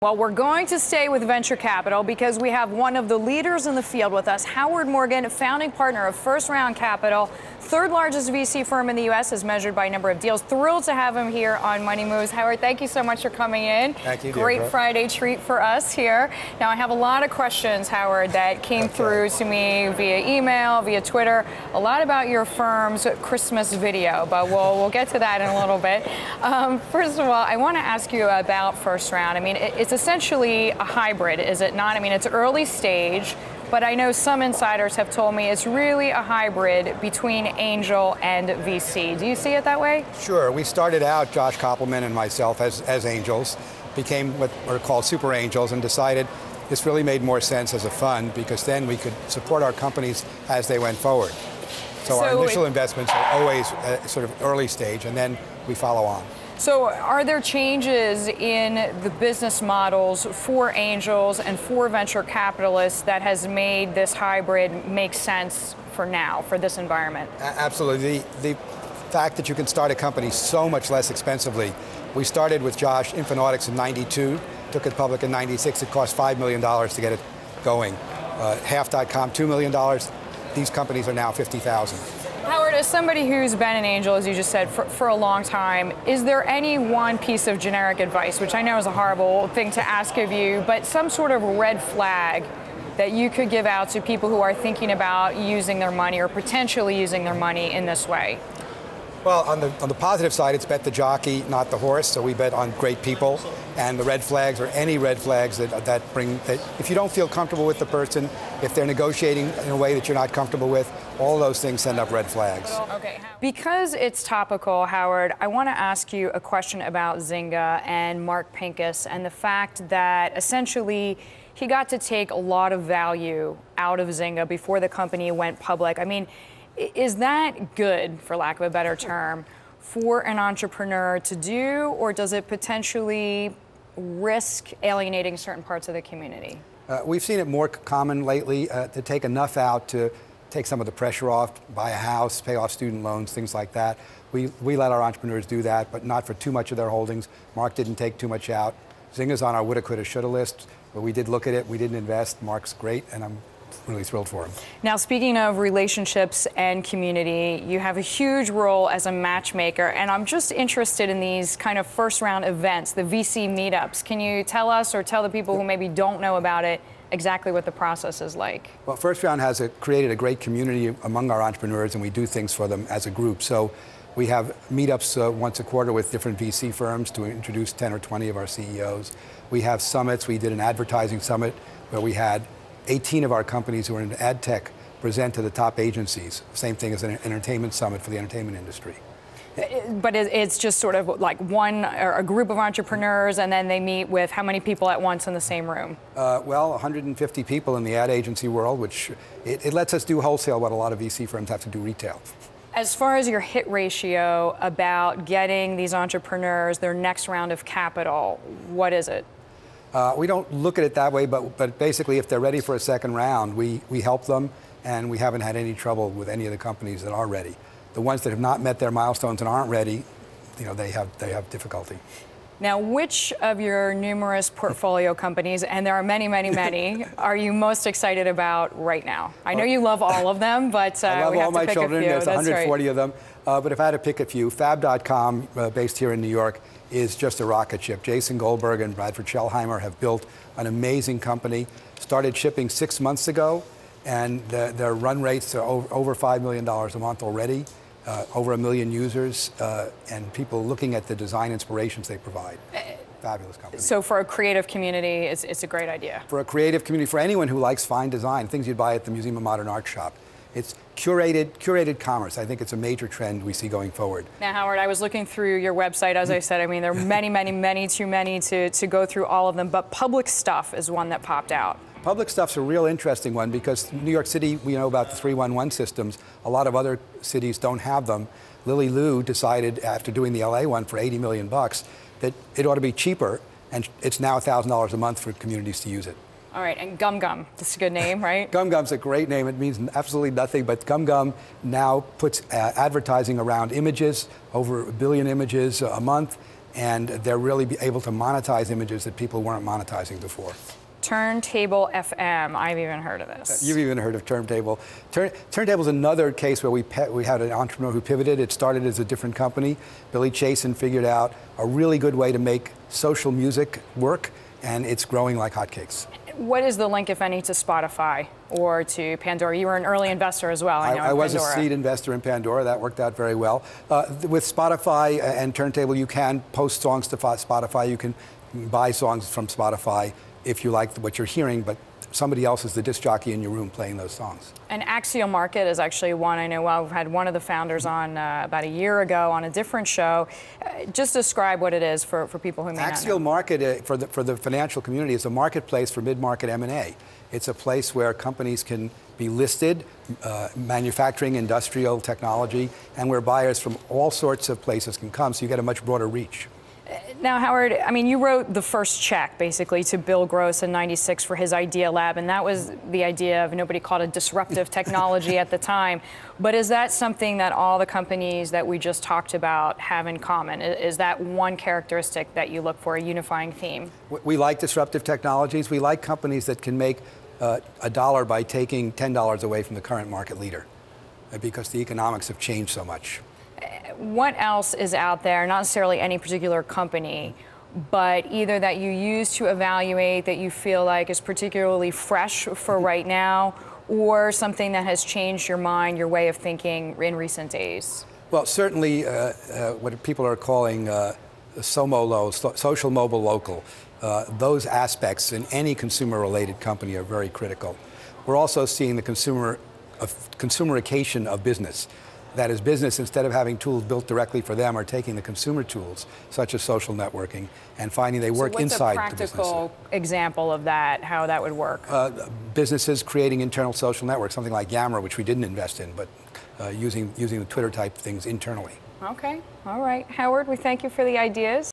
Well, we're going to stay with venture capital because we have one of the leaders in the field with us, Howard Morgan, founding partner of First Round Capital, third largest VC firm in the U.S. as measured by number of deals. Thrilled to have him here on Money Moves. Howard, thank you so much for coming in. Thank you, Great Deirdre. Friday treat for us here. Now, I have a lot of questions, Howard, that came through to me via email, via Twitter, a lot about your firm's Christmas video, but we'll get to that in a little bit. First of all, I want to ask you about First Round. I mean, it's essentially a hybrid, is it not? I mean, it's early stage, but I know some insiders have told me it's really a hybrid between angel and VC. Do you see it that way? Sure. We started out, Josh Koppelman and myself, as angels, became what are called super angels, and decided this really made more sense as a fund because then we could support our companies as they went forward. So our initial investments are always sort of early stage, and then we follow on. So are there changes in the business models for angels and for venture capitalists that has made this hybrid make sense for now, for this environment? Absolutely. The fact that you can start a company so much less expensively. We started with Josh Infonautics in '92, took it public in '96. It cost $5 million to get it going. Half.com, $2 million. These companies are now 50,000. Howard, as somebody who's been an angel, as you just said, for a long time, is there any one piece of generic advice, which I know is a horrible thing to ask of you, but some sort of red flag that you could give out to people who are thinking about using their money or potentially using their money in this way? Well, on the positive side, it's bet the jockey, not the horse. So we bet on great people, and the red flags, or any red flags that if you don't feel comfortable with the person, if they're negotiating in a way that you're not comfortable with, all those things send up red flags. Okay. Because it's topical, Howard, I want to ask you a question about Zynga and Mark Pincus and the fact that essentially he got to take a lot of value out of Zynga before the company went public. I mean, is that good, for lack of a better term, for an entrepreneur to do, or does it potentially risk alienating certain parts of the community? We've seen it more common lately to take enough out to take some of the pressure off, buy a house, pay off student loans, things like that. We let our entrepreneurs do that, but not for too much of their holdings. Mark didn't take too much out. Zynga's on our woulda, coulda, shoulda list, but we did look at it. We didn't invest. Mark's great, and I'm really thrilled for him. Now, speaking of relationships and community, you have a huge role as a matchmaker, and I'm just interested in these kind of first round events, the VC meetups. Can you tell us, or tell the people who maybe don't know about it, exactly what the process is like? Well, First Round has created a great community among our entrepreneurs, and we do things for them as a group. So we have meetups once a quarter with different VC firms to introduce 10 or 20 of our CEOs. We have summits. We did an advertising summit where we had 18 of our companies who are in ad tech present to the top agencies. Same thing as an entertainment summit for the entertainment industry. But it's just sort of like one or a group of entrepreneurs, and then they meet with how many people at once in the same room? Well, 150 people in the ad agency world, which it lets us do wholesale what a lot of VC firms have to do retail. As far as your hit ratio about getting these entrepreneurs their next round of capital, what is it? We don't look at it that way, but basically if they're ready for a second round, we help them, and we haven't had any trouble with any of the companies that are ready. The ones that have not met their milestones and aren't ready, you know, they have difficulty. Now, which of your numerous portfolio companies, and there are many, many, many, are you most excited about right now? I know you love all of them, but I love we have all to my pick children. a few. There's That's 140 right. of them. But if I had to pick a few, Fab.com, based here in New York, is just a rocket ship. Jason Goldberg and Bradford Schellheimer have built an amazing company. Started shipping 6 months ago, and their run rates are over $5 million a month already. Over 1 million users, and people looking at the design inspirations they provide. Fabulous company. So for a creative community, it's a great idea. For a creative community, for anyone who likes fine design, things you'd buy at the Museum of Modern Art shop. It's curated commerce. I think it's a major trend we see going forward. Now, Howard, I was looking through your website. As I said, I mean, there are many, many, many, too many to go through all of them, but public stuff is one that popped out. Public stuff's a real interesting one because New York City, we know about the 311 systems. A lot of other cities don't have them. Lily Liu decided after doing the LA one for $80 million that it ought to be cheaper, and it's now $1,000 a month for communities to use it. All right, and Gum Gum, that's a good name, right? Gum Gum's a great name. It means absolutely nothing, but Gum Gum now puts advertising around images, over 1 billion images a month, and they're really able to monetize images that people weren't monetizing before. Turntable FM. I've even heard of this. You've even heard of Turntable. Turntable is another case where we had an entrepreneur who pivoted. It started as a different company. Billy Chasen figured out a really good way to make social music work, and it's growing like hotcakes. What is the link, if any, to Spotify or to Pandora? You were an early investor as well, I know. I was a seed investor in Pandora. That worked out very well. With Spotify and Turntable, you can post songs to Spotify. You can buy songs from Spotify if you like what you're hearing, but somebody else is the disc jockey in your room playing those songs. And Axial Market is actually one I know well. We've had one of the founders on about a year ago on a different show. Just describe what it is for people who may not know. Axial Market, for the financial community, is a marketplace for mid-market M&A. It's a place where companies can be listed, manufacturing, industrial, technology, and where buyers from all sorts of places can come, so you get a much broader reach. Now, Howard, I mean, you wrote the first check, basically, to Bill Gross in '96 for his Idea Lab, and that was the idea of, nobody called it disruptive technology at the time. But is that something that all the companies that we just talked about have in common? Is that one characteristic that you look for, a unifying theme? We like disruptive technologies. We like companies that can make $1 by taking $10 away from the current market leader, because the economics have changed so much. What else is out there, not necessarily any particular company, but either that you use to evaluate that you feel like is particularly fresh for right now, or something that has changed your mind, your way of thinking in recent days? Well, certainly what people are calling SOMO, social, mobile, local. Those aspects in any consumer-related company are very critical. We're also seeing the consumerification of business. That is, business, instead of having tools built directly for them, are taking the consumer tools, such as social networking, and finding they work inside the business. So what's a practical example of that, how that would work? Businesses creating internal social networks, something like Yammer, which we didn't invest in, but using the Twitter-type things internally. Okay, all right. Howard, we thank you for the ideas.